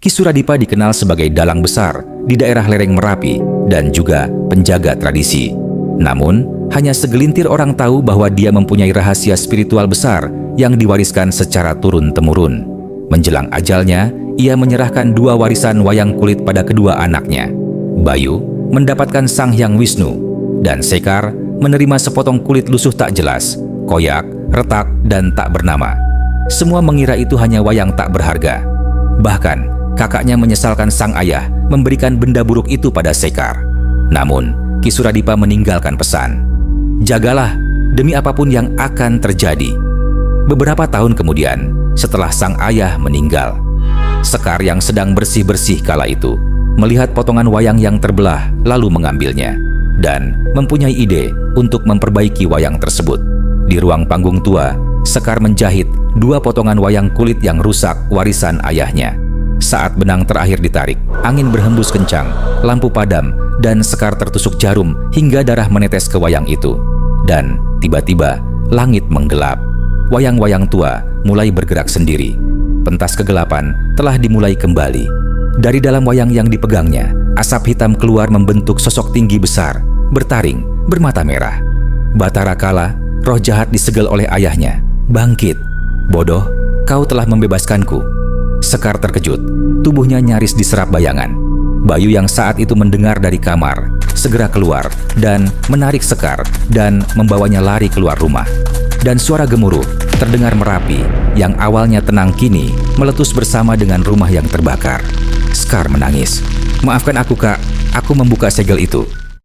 Ki Suradipa dikenal sebagai dalang besar di daerah lereng Merapi dan juga penjaga tradisi. Namun, hanya segelintir orang tahu bahwa dia mempunyai rahasia spiritual besar yang diwariskan secara turun-temurun. Menjelang ajalnya, ia menyerahkan 2 warisan wayang kulit pada kedua anaknya. Bayu mendapatkan Sang Hyang Wisnu, dan Sekar menerima sepotong kulit lusuh tak jelas, koyak, retak, dan tak bernama. Semua mengira itu hanya wayang tak berharga. Bahkan, kakaknya menyesalkan sang ayah memberikan benda buruk itu pada Sekar. Namun, Ki Suradipa meninggalkan pesan, "Jagalah demi apapun yang akan terjadi." Beberapa tahun kemudian, setelah sang ayah meninggal, Sekar yang sedang bersih-bersih kala itu melihat potongan wayang yang terbelah lalu mengambilnya dan mempunyai ide untuk memperbaiki wayang tersebut. Di ruang panggung tua, Sekar menjahit 2 potongan wayang kulit yang rusak warisan ayahnya. Saat benang terakhir ditarik, angin berhembus kencang, lampu padam, dan Sekar tertusuk jarum hingga darah menetes ke wayang itu. Dan tiba-tiba, langit menggelap. Wayang-wayang tua mulai bergerak sendiri. Pentas kegelapan telah dimulai kembali. Dari dalam wayang yang dipegangnya, asap hitam keluar membentuk sosok tinggi besar, bertaring, bermata merah. Batara Kala, roh jahat disegel oleh ayahnya. "Bangkit, bodoh, kau telah membebaskanku." Sekar terkejut, tubuhnya nyaris diserap bayangan. Bayu yang saat itu mendengar dari kamar, segera keluar dan menarik Sekar dan membawanya lari keluar rumah. Dan suara gemuruh terdengar Merapi yang awalnya tenang kini meletus bersama dengan rumah yang terbakar. Sekar menangis. "Maafkan aku, Kak, aku membuka segel itu."